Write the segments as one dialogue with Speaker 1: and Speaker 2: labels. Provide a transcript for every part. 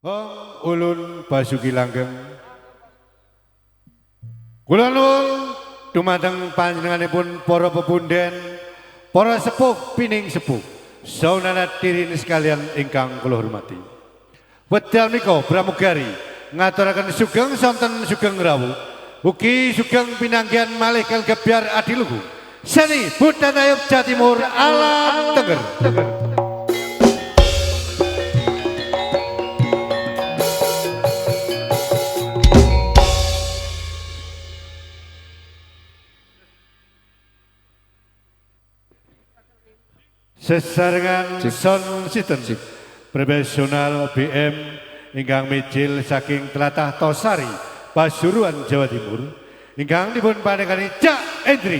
Speaker 1: Hong ulun Basuki Langgeng kula nuwun dumateng panjenenganipun para pepunden, para sepuh pining sepuh, saunana diri sekalian ingkang kula hormati. Wedal menika pramugari ngaturaken sugeng sonten sugeng rawuh, ugi sugeng pinanggihan malih kaliyan gebyar adiluhu. Seni Budaya Jawa Timur Alam Tengger. Sesarengan sound system profesional BM ingkang mijil saking tlatah Tosari, Pasuruan, Jawa Timur, ingkang dipun panengani Cak Endri.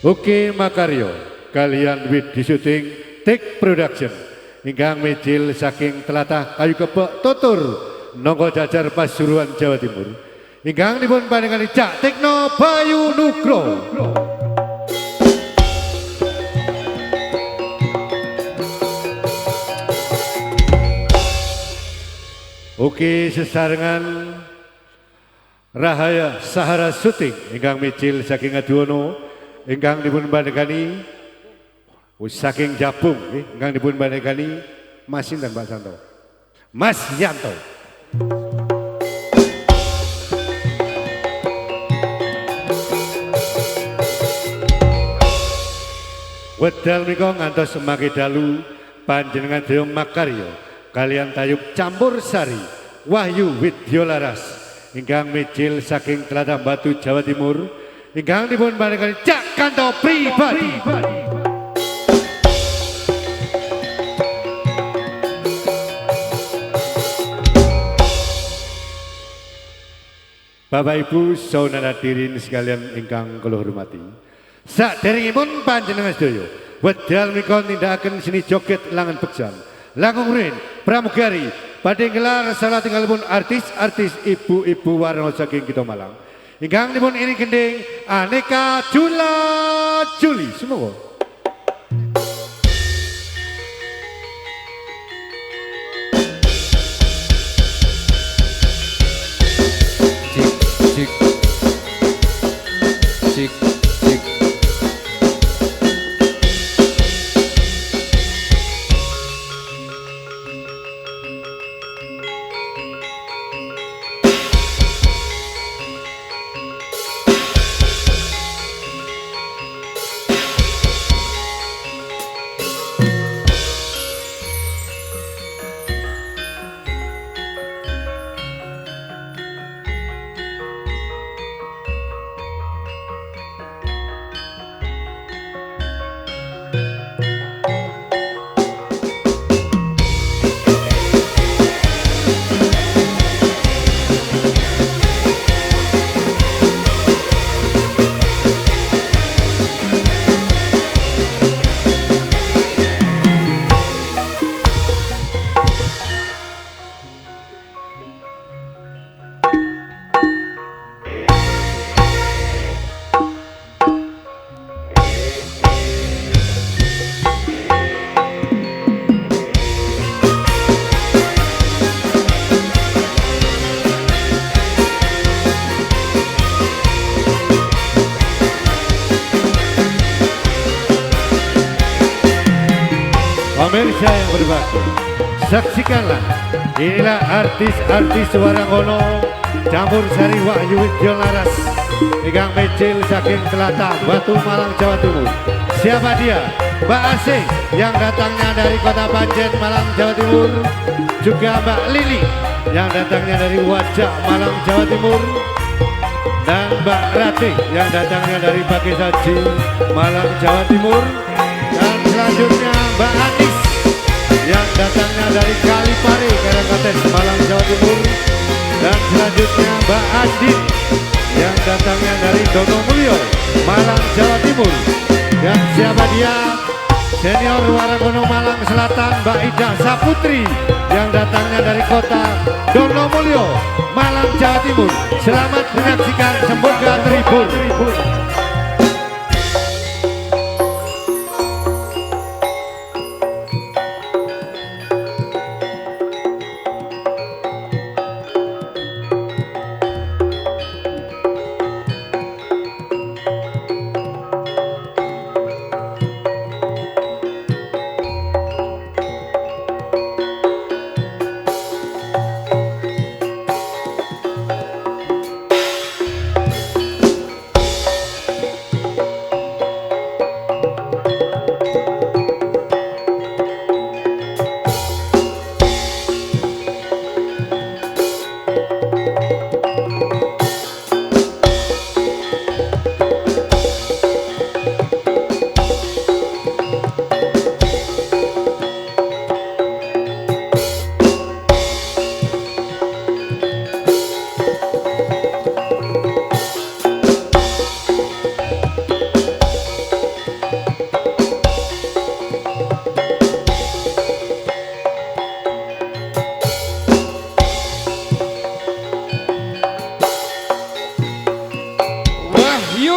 Speaker 1: Uki Makaryo kalian wit di syuting Take Production ingkang mijil saking tlatah Kayu Kebek Tutur, Nonggo Jajar, Pasuruan, Jawa Timur, ingkang dipun panengani Cak Tekno Bayu Nugro. Ugi sesarengan Rahaya Sahara Syuting ingkang mijil saking Aduono, ingkang dipun panengani saking Jabung, ingkang dipun panengani Mas Sinten Pak Santo, Mas Yanto. Wedal menika ngantos semangke dalu panjenengan Dewa Makaryo kalian Tayub Campur Sari Wahyu Widyolaras ingkang mijil saking tlatah Batu, Jawa Timur, ingkang dipun panengani Cak Kanto Pribadi. Bapak Ibu saudara hadirin sekalian ingkang kula hormati, saderengipun panjenengan sedaya wedal menika nindakaken seni joget langan beksan, langkung rin pramugari badhe gelar salah tinggalipun artis-artis ibu-ibu warna saking kita Malang, ingkang dipun iring gending Aneka Jula Juli. Semoga pemirsa yang berbakti, saksikanlah inilah artis-artis Warangono Campur Sari Wahyu Widyolaras ingkang mijil saking tlatah Batu, Malang, Jawa Timur. Siapa dia? Mbak Asih yang datangnya dari Kota Panjen, Malang, Jawa Timur. Juga Mbak Lili yang datangnya dari Wajak, Malang, Jawa Timur. Dan Mbak Ratih yang datangnya dari Pakisaji, Malang, Jawa Timur. Dan selanjutnya Mbak Anis yang datangnya dari Kalipare, Karangkates, Malang, Jawa Timur. Dan selanjutnya Mbak Adit yang datangnya dari Donomulyo, Malang, Jawa Timur. Dan siapa dia? Senior Warangono Malang Selatan Mbak Ida Saputri yang datangnya dari kota Donomulyo, Malang, Jawa Timur. Selamat menyaksikan, semoga terhibur.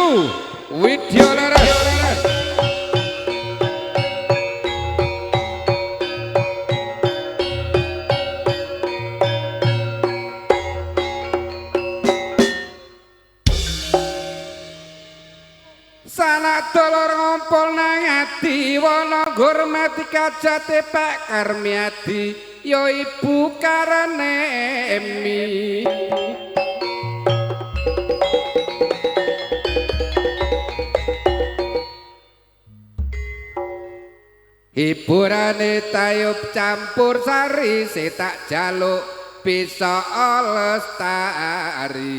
Speaker 2: Wayu Widyalaras. Sanak dolor ngompol nang ati wana ngurmati kajate Pak Karmiadi ya ibu karane emi hiburane tayub campur sari setak jaluk bisa lestari.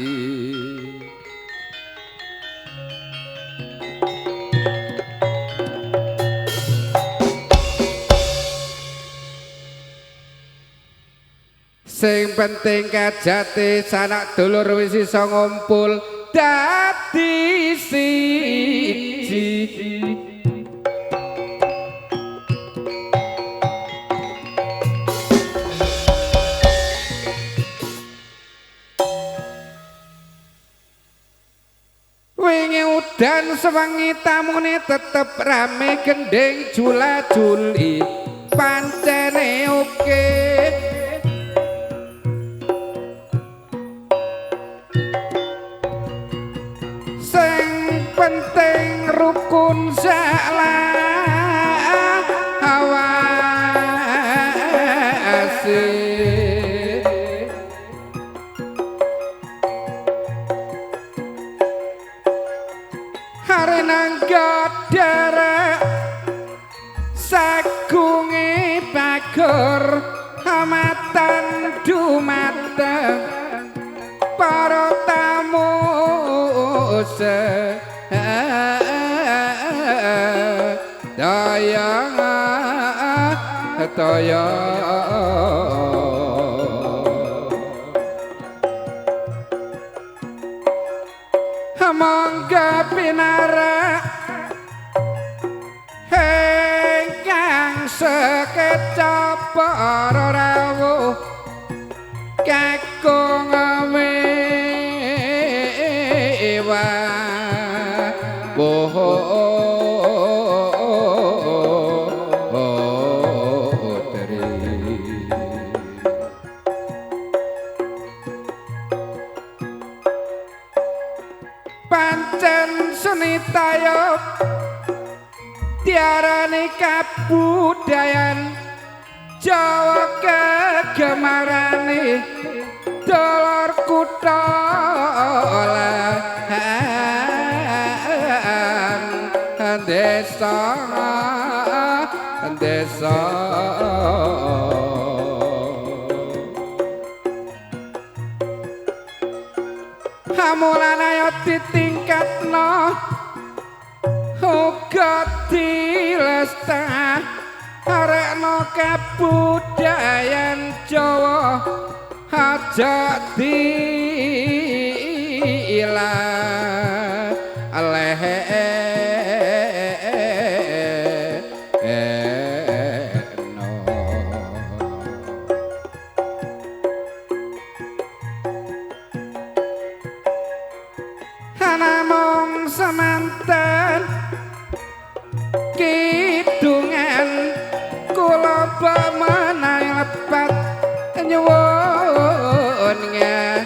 Speaker 2: Sing penting kajate sanak dulur wis iso ngumpul dadi siji. Wingi udan sewengi tamune tetep rame gendeng jula-juli pancene oke. Penting rukun salah awase hari nangga derek sagunge bagor amatan dumateng para tamu daya daya mangga pinara ingkang sekecap para rawuh kakung mewa pancen seni tayub tiarani kabudayan Jawa kegemarane dolor kutha desa desa hamulan ayo ditingkatno uga dilestarekno kabudayan Jawa aja diilang namung semanten kidungan kula pemenang lepat nyuwun ngapura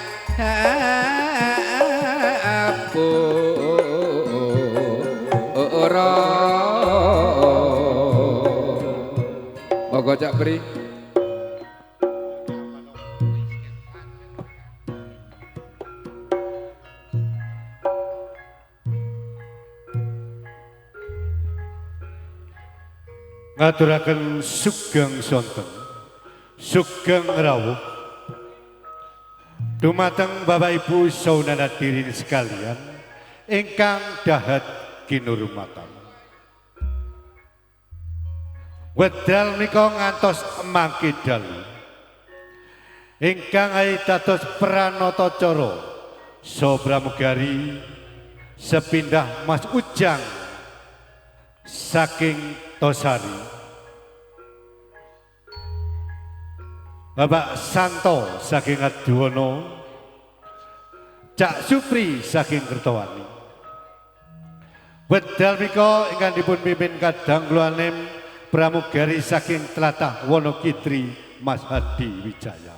Speaker 2: monggo cak beri
Speaker 1: ngaturaken sugeng sonten sugeng rawuh dumateng Bapak Ibu saudara hadirin sekalian ingkang dahat kinurmatan wedal menika ngantos mangke dalu ingkang aya dados pranata cara saha pramugari sepindah Mas Ujang saking Tosari Bapak Santo saking Aduwono Cak Supri saking Kertowani Wedal mika ingkang dipun pimpin kadang kula nem pramugari saking tlatah Wonokitri Mas Hadi Wijaya.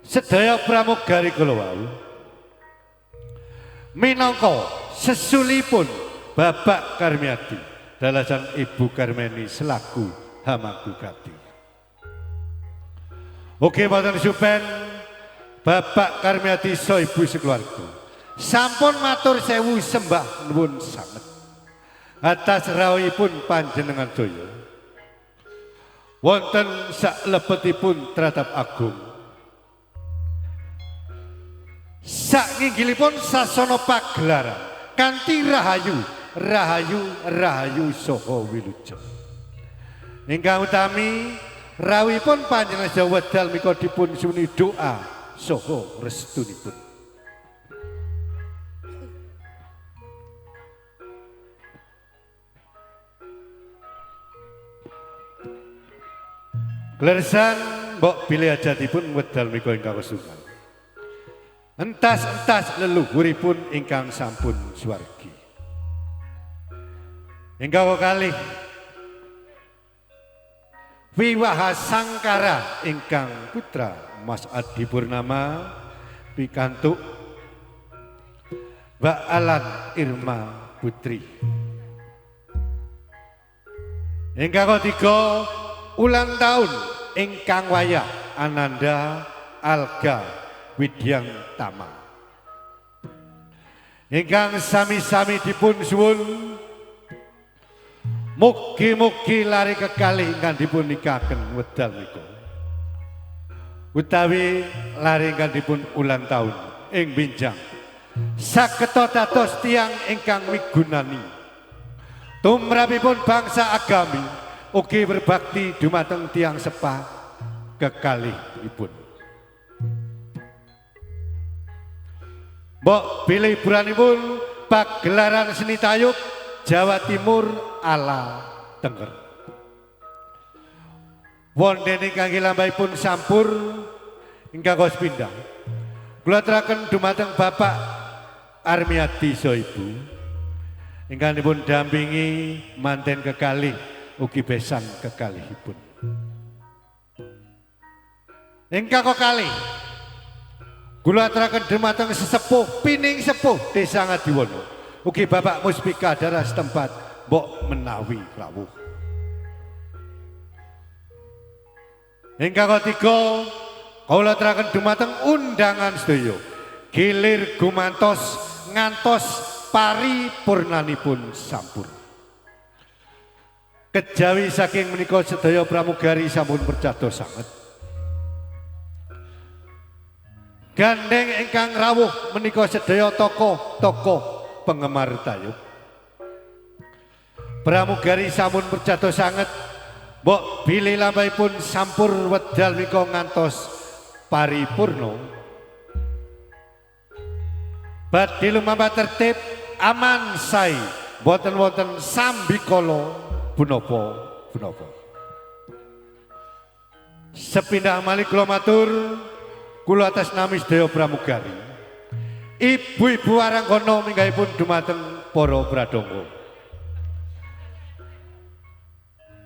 Speaker 1: Sedaya pramugari kula wau minangka sesulipun Bapak Karmiati dalasan Ibu Karmeni selaku Hamagukati. Oke mboten supen Bapak Karmiati so Ibu sekeluarga sampun matur sewu sembah nuwun sanget atas rawuhipun panjenengan daya wonten saklebetipun Tratap Agung sakinggilipun sasana pagelaran kanthi rahayu rahayu rahayu saha wilujeng ingkang utami rawuhipun panjenengan Jawa wedal mika dipun suni doa saha restunipun. Glersan mbok bilih ajatipun wedal mika ingkang kesungan. Entas-entas leluhuripun ingkang sampun swargi. Ingkang kalih Wiwaha Sangkara ingkang putra Mas Adi Purnama pikantuk Mbak Alan Irma Putri. Ingkang ketiga ulang tahun ingkang wayah Ananda Alga Widyang Tama. Ingkang sami-sami dipun suwun mugi-mugi lari kekalih ingkang dipun nikahaken wedal menika. Utawi lari ingkang dipun ulang tahun ing binjang sageta dados tiyang ingkang migunani tumrapipun bangsa agami ugi berbakti dumateng tiyang sepah kekalihipun. Mbok bilih hiburanipun pagelaran seni tayub Jawa Timur ala Tengger. Wondene kangge lambahipun sampur ingkang kos pindhah. Kula aturaken dumateng Bapak Armiati so Ibu ingkang dipun dampingi manten kekalih ugi besan kekalihipun. Ingkang kekalih kula aturaken dumateng sesepuh pining sepuh Desa Ngadiwana ugi Bapak Muspika daerah setempat mbok menawi rawuh. Ingkang ketiga kula aturaken dumateng undangan sedaya gilir gumantos ngantos paripurnanipun sampur. Kejawi saking menika sedaya pramugari sampun percados sanget. Gandeng ingkang rawuh menika sedaya tokoh-tokoh penggemar tayub. Pramugari sampun percados sanget. Mbok bilih lambahipun sampur wedal menika ngantos paripurna. Badhe lumampah tertib aman sae boten wonten sambikala punapa-punapa. Sepindah malih kula matur kula atas nami sedaya pramugari. Ibu-ibu Warangkono minggahipun dumateng para pradonga.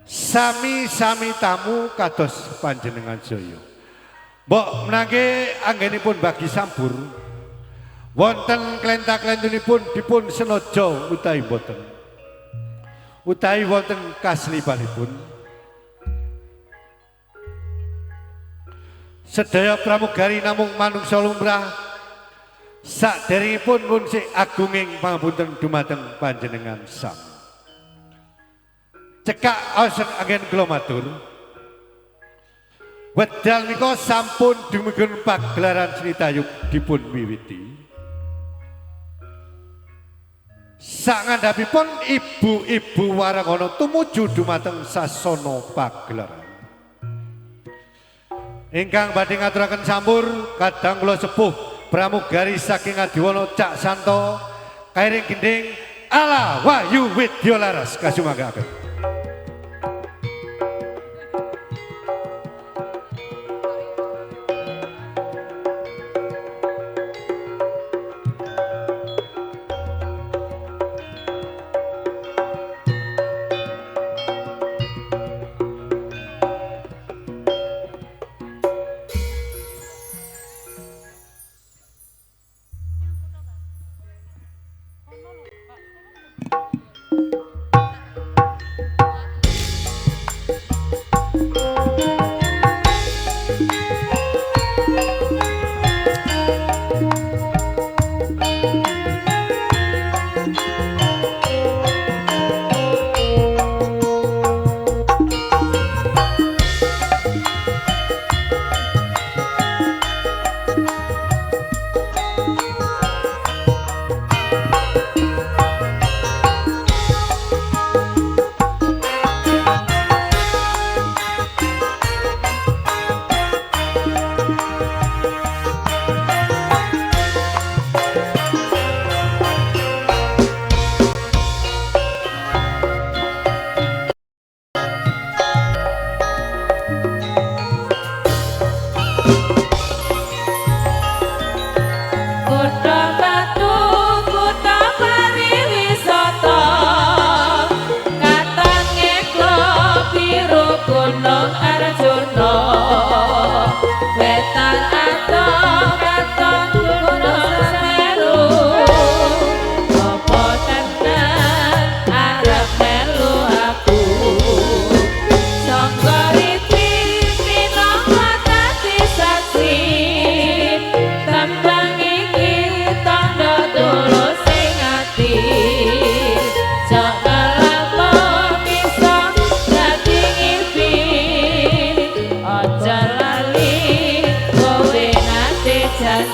Speaker 1: Sami-sami tamu kados panjenengan saya. Mbok menangke anggenipun bagi sampur. Wonten klenta-klentunipun dipun senaja utawi boten. Utawi wonten kaslipanipun. Sedaya pramugari namung manungsa lumrah saderengipun pun sik agunging pangapunten dumateng panjenengan sami. Cekak osen anggen kula matur. Wedal menika sampun dumugi pagelaran seni tayub dipun wiwiti. Sangandhapipun ibu-ibu Warangkono tumuju dumateng sasana pagelaran. Ingkang badhe ngaturaken sampur kadang kula sepuh pramugari saking Ngadiwana Cak Santo kairing gending ala Wahyu Widyalaras kasumagaken.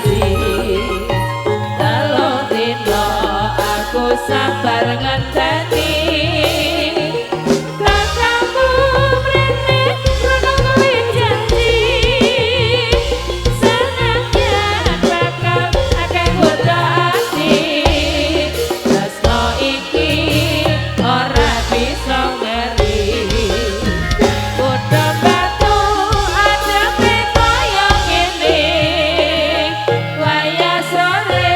Speaker 3: janji telung dina aku sabar ngenteni kakangku mrene krono kowe janji senadyan bakal akeh godha ati tresno iki ora bisa ngeri kutha batu adepe kaya ngene waya sore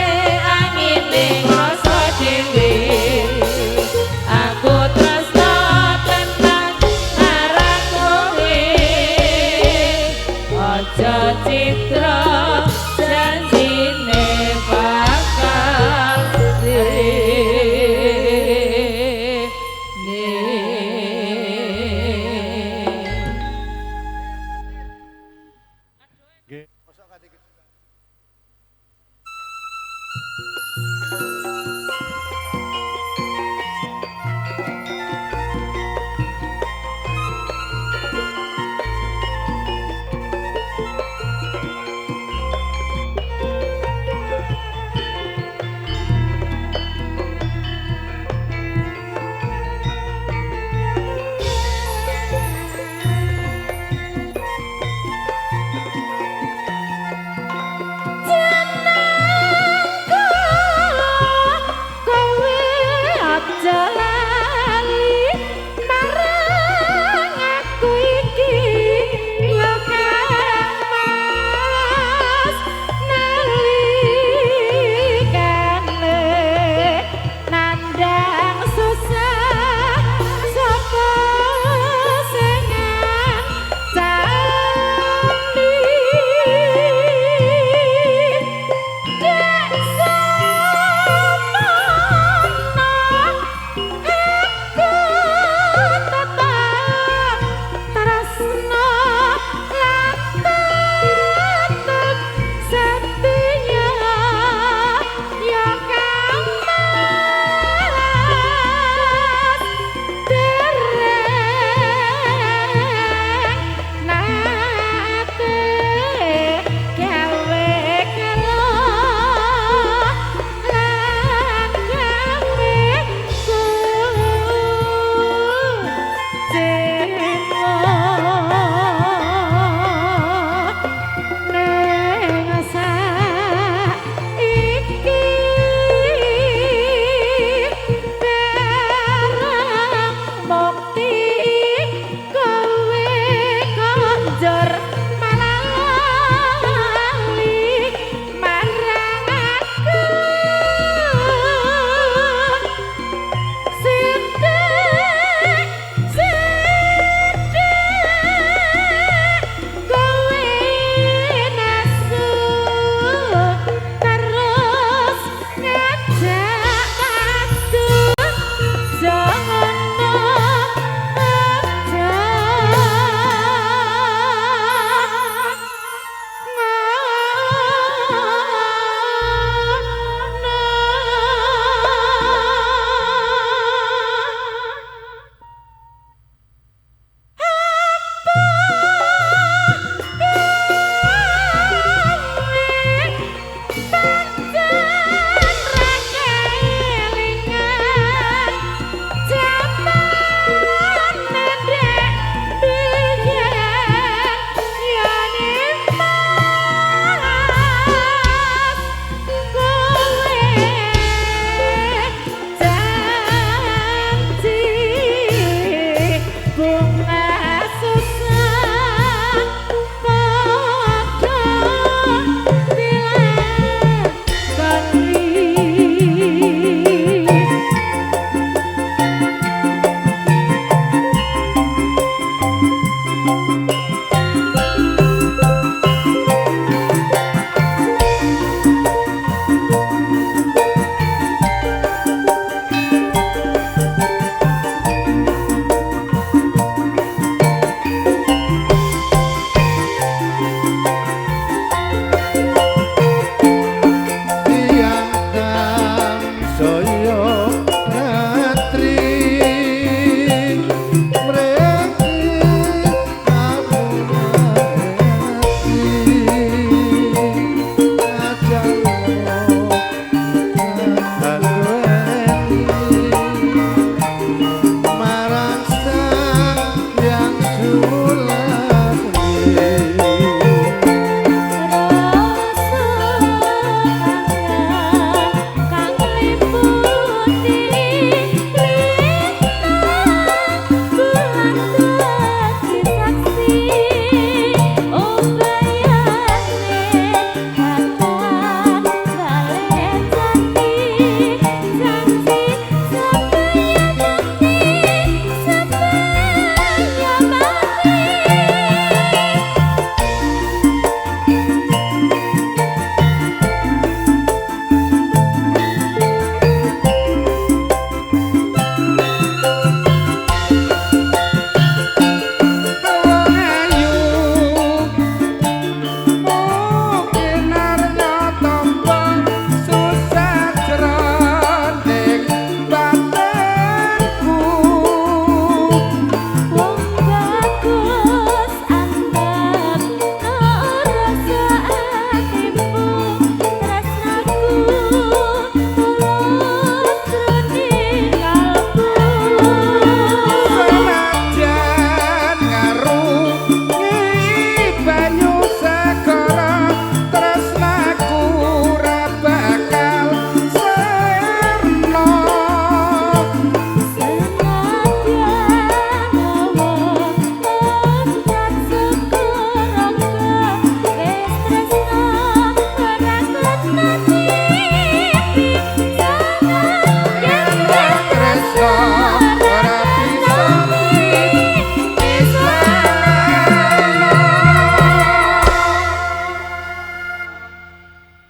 Speaker 3: angine ngrasa dhewe aku tresno tenan marang kowe aja citra janjine bakal
Speaker 1: Nggih, mosok kadikit.
Speaker 3: Jenengku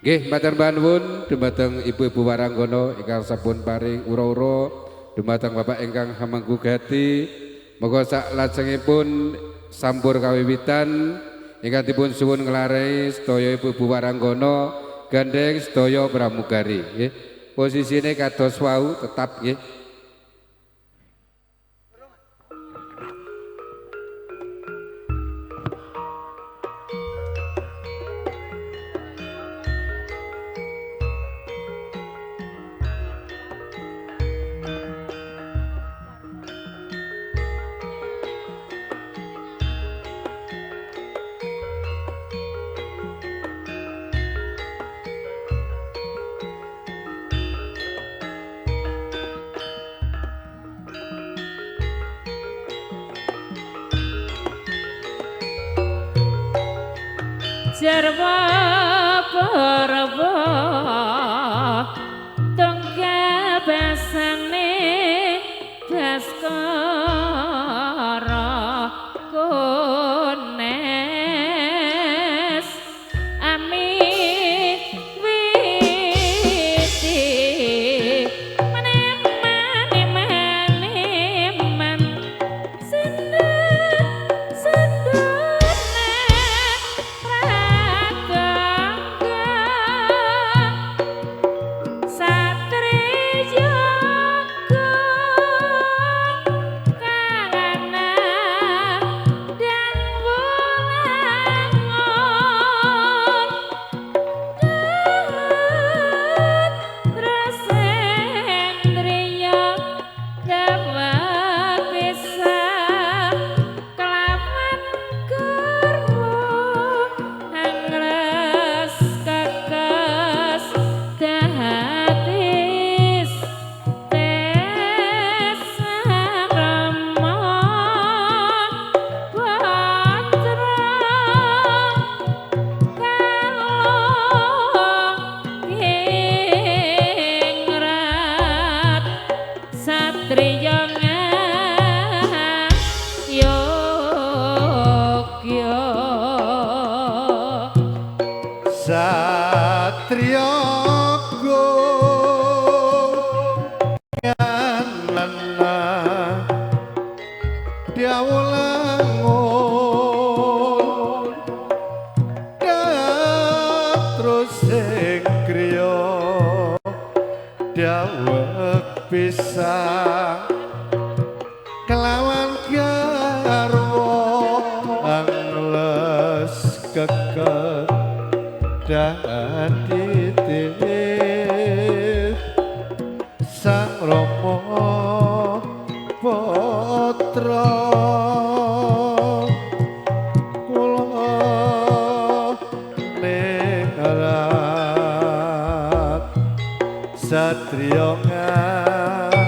Speaker 2: Nggih, matur nuwun dumateng ibu-ibu waranggono ingkang sampun paring ura-ura, dumateng bapak ingkang hamangku gati. Moga sak lajengipun sampur kawiwitan ingkang dipun suwun nglarai sedaya ibu-ibu waranggono gandeng sedaya pramugari nggih. Posisine kados wau tetap nggih.
Speaker 3: Jarwa parwa tunggal basane baskara kunes ami witi manem
Speaker 1: Satria nyanana diawulangun terus sing kriya dawek pisang kelawan garwa angles keker dadi titip sang Rama putra kula ningrat satriya
Speaker 3: kali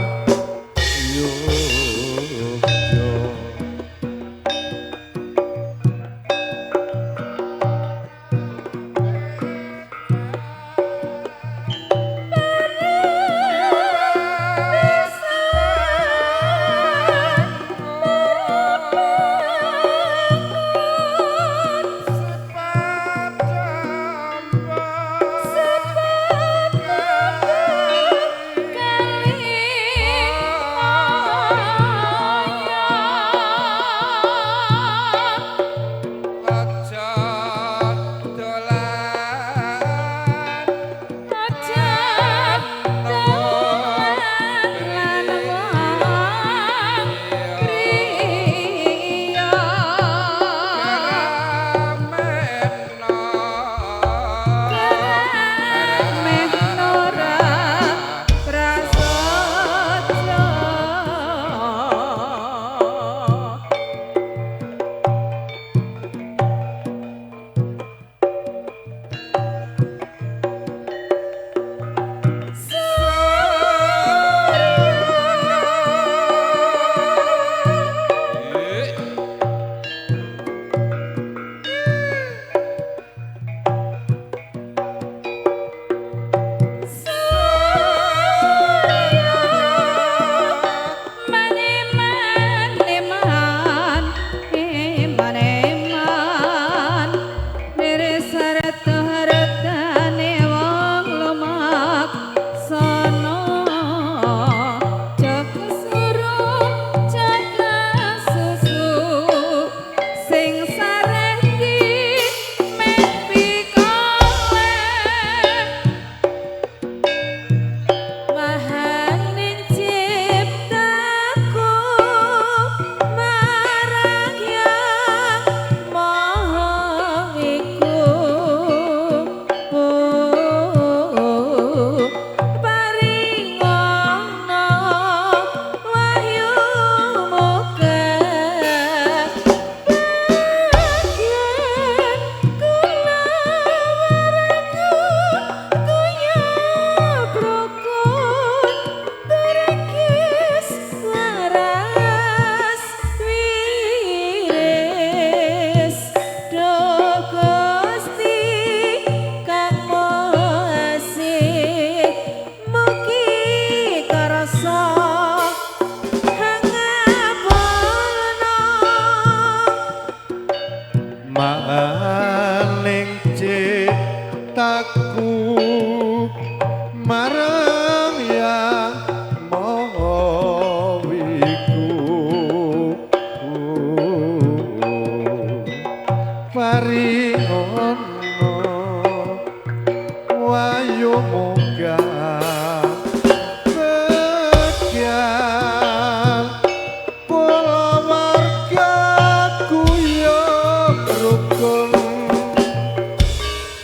Speaker 1: moga tekan pola warga kuyuk rukun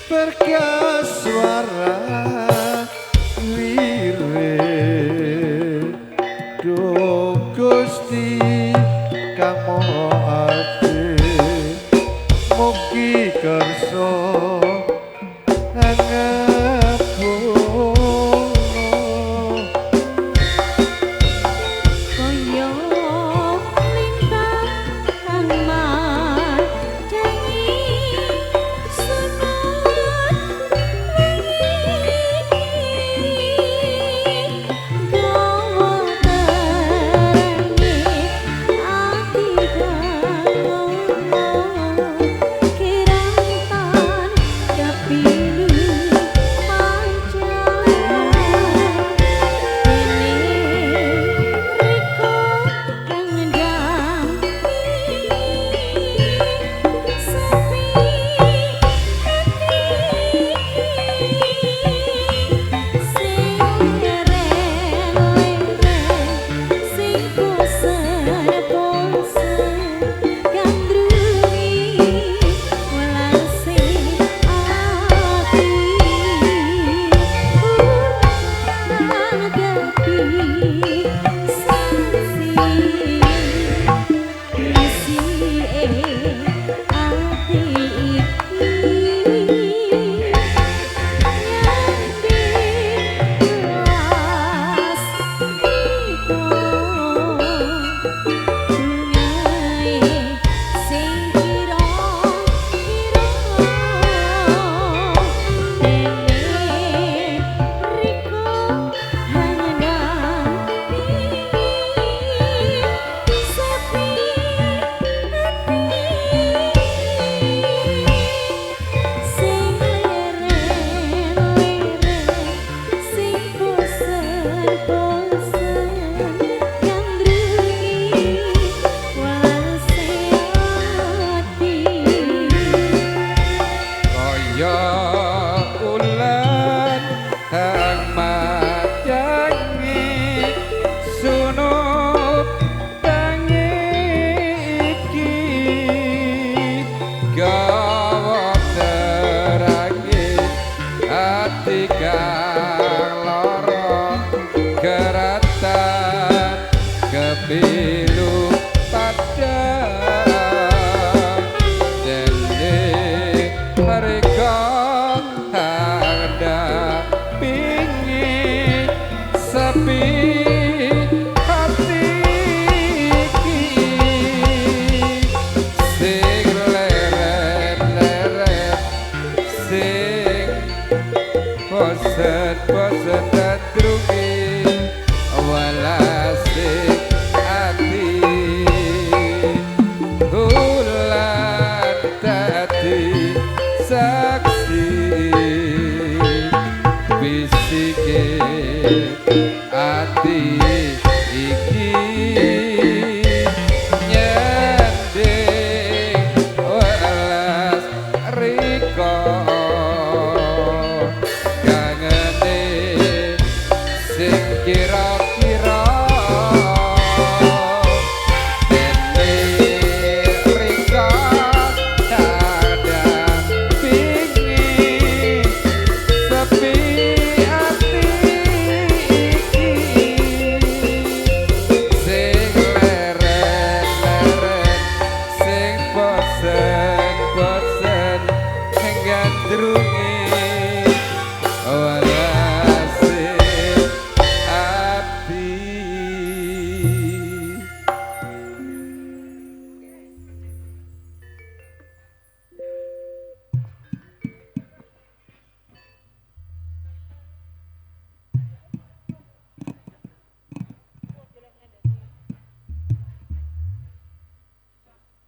Speaker 1: berkas suara lirik do Gusti kang maha adil mugi kersa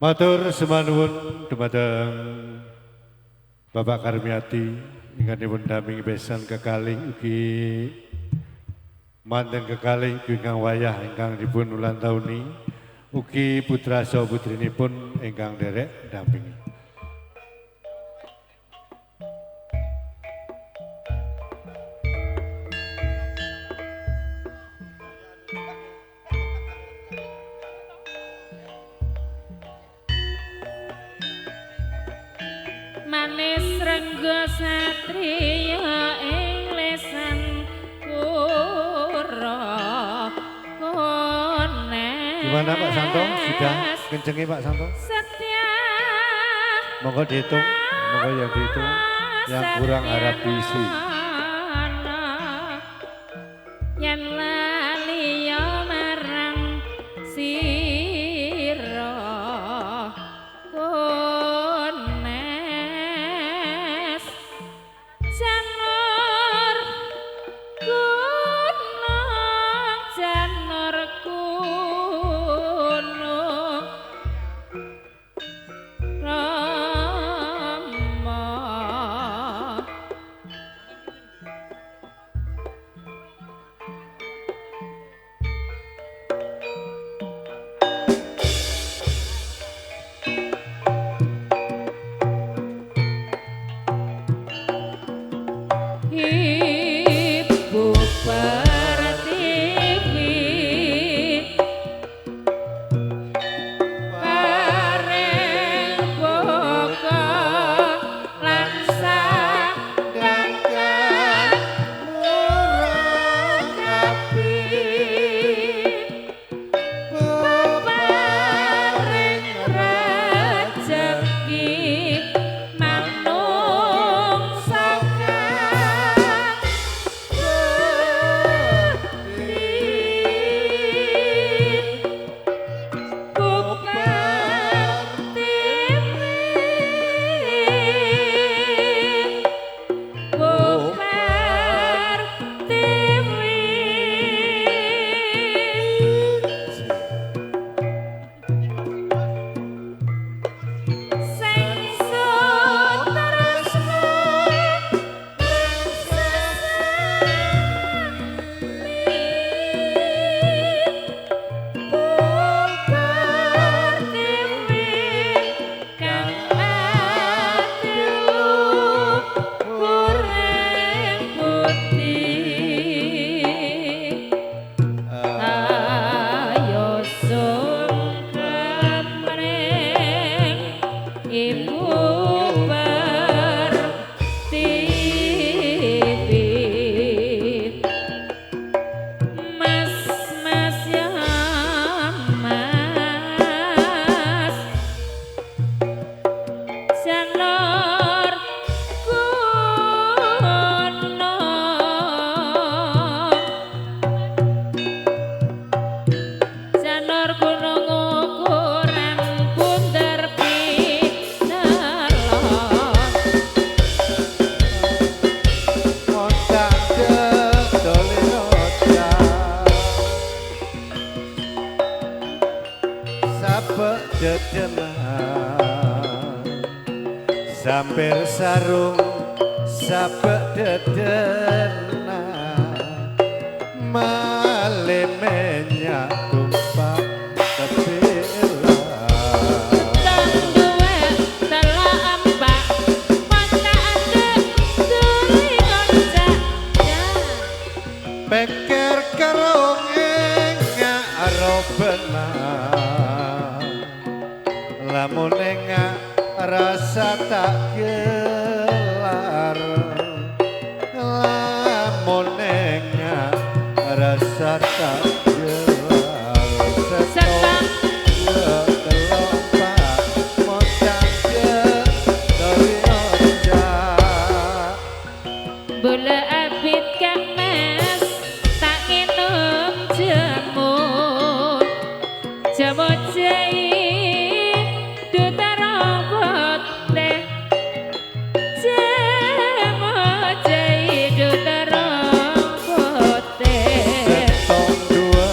Speaker 1: Matur semanuwun dumateng Bapak Karmiati ingkang daming besan kekalih ugi manten kekalih ingkang wayah ingkang dipun ulang tauni ugi putra saha putrinipun ingkang derek dampingi.
Speaker 3: saengga satriya ing lesan kura kones.
Speaker 1: Gimana Pak Santo? Sudah kencengi Pak Santo?
Speaker 3: Setia
Speaker 1: Monggo dihitung, monggo yang dihitung, yang kurang harap diisi.
Speaker 3: Yen lali yo marang sira kones janur gunung janur gunung Rama. Ibu Pertiwi paring boga lan sandangkan murah kabeh paring rejeki manungsa
Speaker 1: Sampir sarung sabek dedena male menyak tumpak tepilah
Speaker 3: Tangguwe telok ambak mata adek duri ngocak
Speaker 1: Peker karung engak robenan lamun engak rasa tak gelar lamun engak rasa tak gelar
Speaker 3: Setang
Speaker 1: kelompak mocak dari ojak
Speaker 3: bola abit kak mas tak minum jamu jamu jai
Speaker 1: setong dua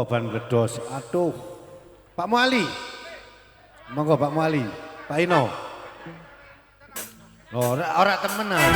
Speaker 1: Oh ban bledos. Aduh. Pak Muali. Monggo Pak Muali. Pak Ino. Oh, ora temenan.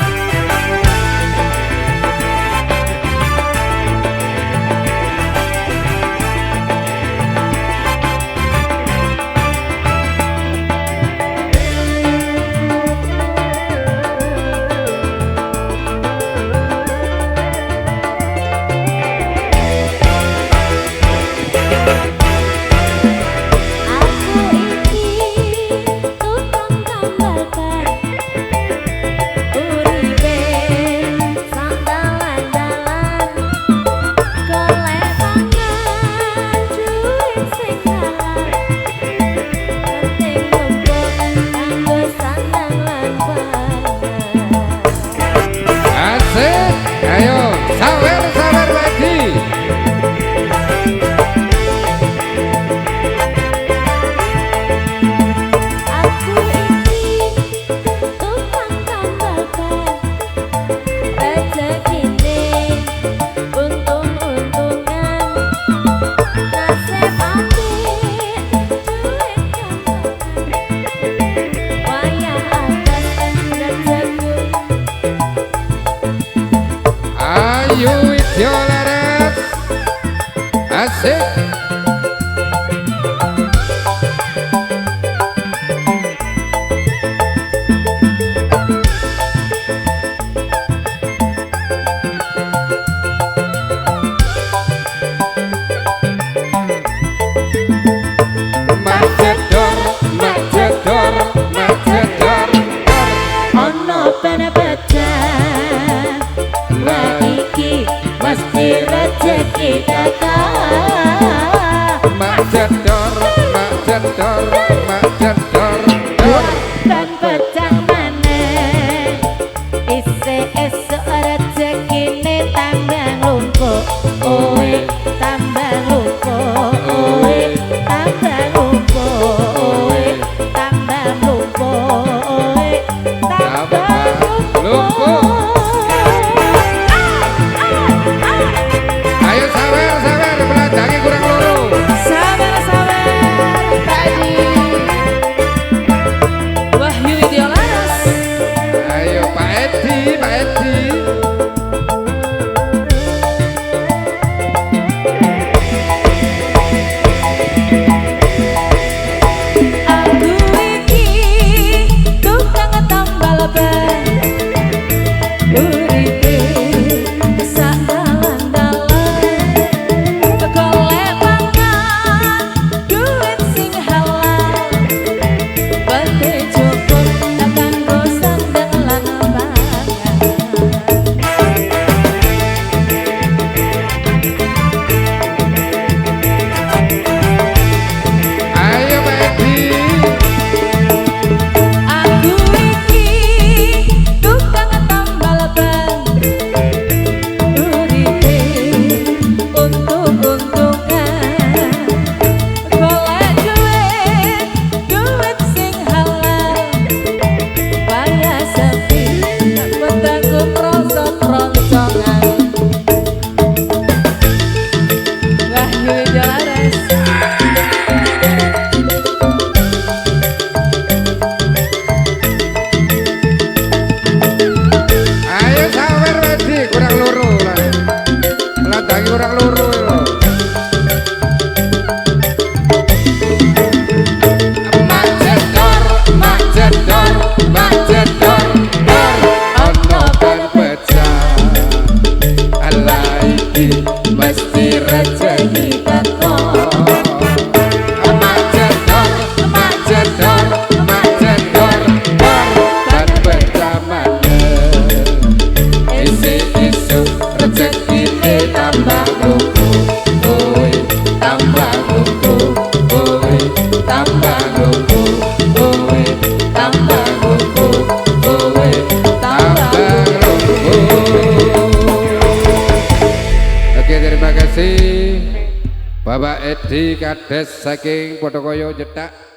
Speaker 2: Bapak Edi Kades saking Podokoyo Jedak.